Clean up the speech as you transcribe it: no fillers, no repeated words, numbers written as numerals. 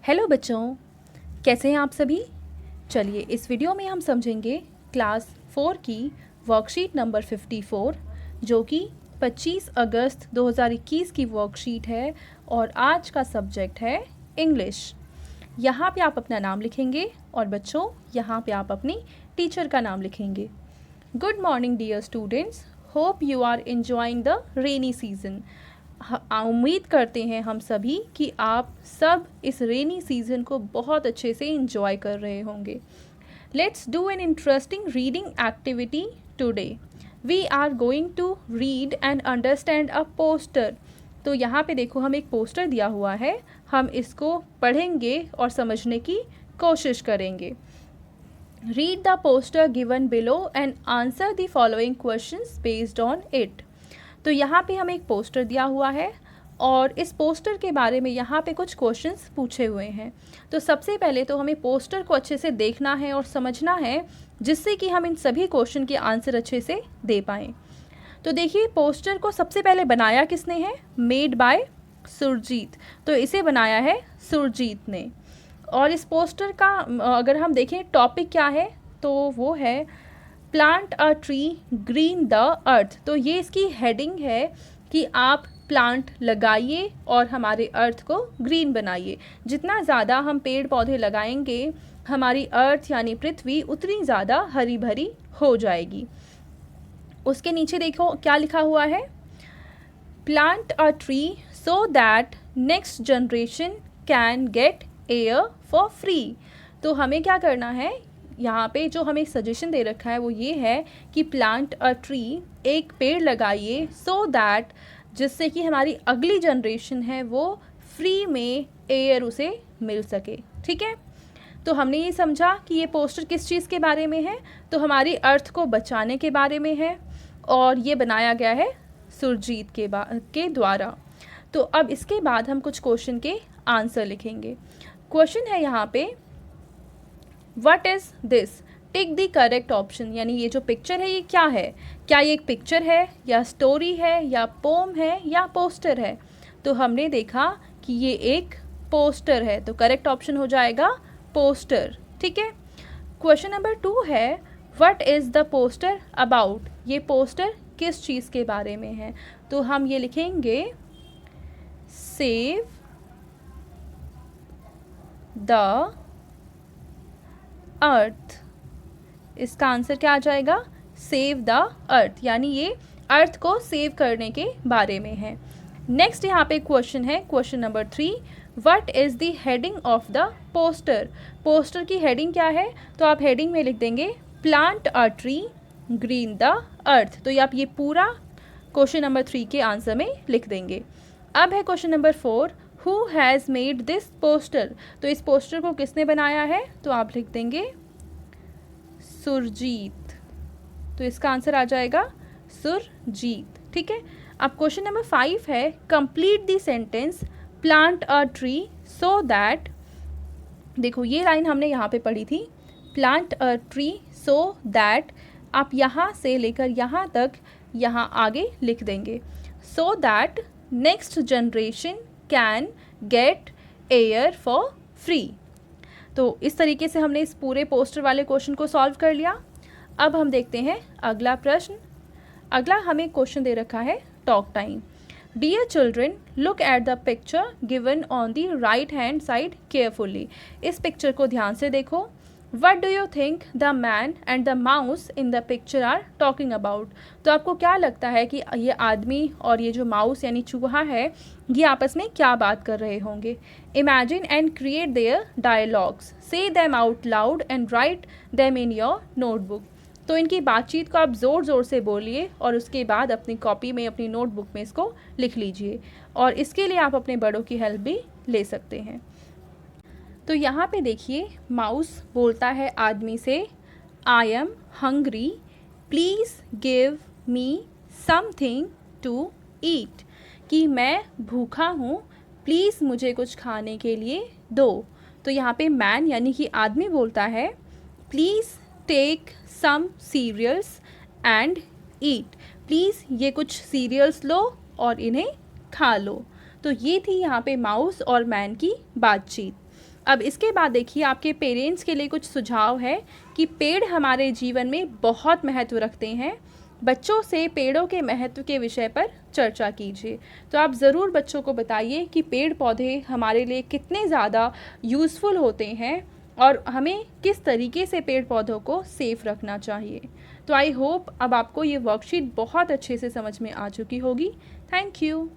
Hello बच्चों, कैसे हैं आप सभी। चलिए इस वीडियो में हम समझेंगे क्लास 4 की वर्कशीट नंबर 54 जो कि 25 अगस्त 2021 की वर्कशीट है और आज का सब्जेक्ट है इंग्लिश। यहाँ पे आप अपना नाम लिखेंगे और बच्चों यहाँ पे आप अपनी टीचर का नाम लिखेंगे। Good morning dear students, hope you are enjoying the rainy season. उम्मीद करते हैं हम सभी कि आप सब इस रेनी सीजन को बहुत अच्छे से एंजॉय कर रहे होंगे। Let's do an interesting reading activity today. We are going to read and understand a poster. तो यहाँ पे देखो, हम एक पोस्टर दिया हुआ है, हम इसको पढ़ेंगे और समझने की कोशिश करेंगे। Read the poster given below and answer the following questions based on it. तो यहाँ पे हमें एक पोस्टर दिया हुआ है और इस पोस्टर के बारे में यहाँ पे कुछ क्वेश्चंस पूछे हुए हैं। तो सबसे पहले तो हमें पोस्टर को अच्छे से देखना है और समझना है, जिससे कि हम इन सभी क्वेश्चन के आंसर अच्छे से दे पाएँ। तो देखिए, पोस्टर को सबसे पहले बनाया किसने है? Made by Surjit. तो इसे बनाया है सुरजीत ने। और इस पोस्टर का अगर हम देखें टॉपिक क्या है, तो वो है plant a tree green the earth. तो ये इसकी हेडिंग है कि आप प्लांट लगाइए और हमारे अर्थ को ग्रीन बनाइए। जितना ज़्यादा हम पेड़ पौधे लगाएंगे, हमारी अर्थ यानी पृथ्वी उतनी ज़्यादा हरी भरी हो जाएगी। उसके नीचे देखो क्या लिखा हुआ है, plant a tree so that next generation can get air for free. तो हमें क्या करना है, यहाँ पे जो हमें सजेशन दे रखा है वो ये है कि प्लांट अ ट्री, एक पेड़ लगाइए, सो दैट, जिससे कि हमारी अगली जनरेशन है वो फ्री में एयर उसे मिल सके। ठीक है, तो हमने ये समझा कि ये पोस्टर किस चीज़ के बारे में है, तो हमारी अर्थ को बचाने के बारे में है और ये बनाया गया है सुरजीत के द्वारा। तो अब इसके बाद हम कुछ क्वेश्चन के आंसर लिखेंगे। क्वेश्चन है यहाँ पे, what is this, tick the correct option. यानी ये जो पिक्चर है ये क्या है? क्या ये एक पिक्चर है या स्टोरी है या पोम है या पोस्टर है? तो हमने देखा कि ये एक पोस्टर है, तो करेक्ट ऑप्शन हो जाएगा पोस्टर। ठीक है। क्वेश्चन नंबर 2 है, what is the poster about. ये पोस्टर किस चीज़ के बारे में है? तो हम ये लिखेंगे सेव द अर्थ। इसका आंसर क्या आ जाएगा? सेव द अर्थ, यानी ये अर्थ को सेव करने के बारे में है। नेक्स्ट यहाँ पे क्वेश्चन है, question number 3, what is the heading of the poster. Poster की हेडिंग क्या है? तो आप हेडिंग में लिख देंगे plant a tree green the earth. तो आप ये पूरा क्वेश्चन नंबर 3 के आंसर में लिख देंगे। अब है question number 4, who has made this poster. तो इस पोस्टर को किसने बनाया है? तो आप लिख देंगे सुरजीत। तो इसका आंसर आ जाएगा सुरजीत। ठीक है। अब क्वेश्चन नंबर 5 है, complete the sentence plant a tree so that. देखो ये लाइन हमने यहाँ पे पढ़ी थी, plant a tree so that. आप यहाँ से लेकर यहाँ तक, यहाँ आगे लिख देंगे so that next generation can get air for free. तो इस तरीके से हमने इस पूरे पोस्टर वाले क्वेश्चन को सॉल्व कर लिया। अब हम देखते हैं अगला प्रश्न। अगला हमें क्वेश्चन दे रखा है talk time. Dear children, look at the picture given on the right hand side carefully. इस पिक्चर को ध्यान से देखो। What do you think the man and the mouse in the picture are talking about? तो आपको क्या लगता है कि ये आदमी और ये जो माउस यानी चूहा है, ये आपस में क्या बात कर रहे होंगे? Imagine and create their dialogues. Say them out loud and write them in your notebook. तो इनकी बातचीत को आप ज़ोर ज़ोर से बोलिए और उसके बाद अपनी कॉपी में, अपनी नोटबुक में इसको लिख लीजिए। और इसके लिए आप अपने बड़ों की हेल्प भी ले सकते हैं। तो यहाँ पे देखिए, माउस बोलता है आदमी से, I am hungry, please give me something to eat. कि मैं भूखा हूँ, प्लीज़ मुझे कुछ खाने के लिए दो। तो यहाँ पे मैन यानी कि आदमी बोलता है, please take some cereals and eat. Please ये कुछ सीरियल्स लो और इन्हें खा लो। तो ये थी यहाँ पे माउस और मैन की बातचीत। अब इसके बाद देखिए आपके पेरेंट्स के लिए कुछ सुझाव है कि पेड़ हमारे जीवन में बहुत महत्व रखते हैं। बच्चों से पेड़ों के महत्व के विषय पर चर्चा कीजिए। तो आप ज़रूर बच्चों को बताइए कि पेड़ पौधे हमारे लिए कितने ज़्यादा यूज़फुल होते हैं और हमें किस तरीके से पेड़ पौधों को सेफ रखना चाहिए। तो आई होप अब आपको ये वर्कशीट बहुत अच्छे से समझ में आ चुकी होगी। Thank you.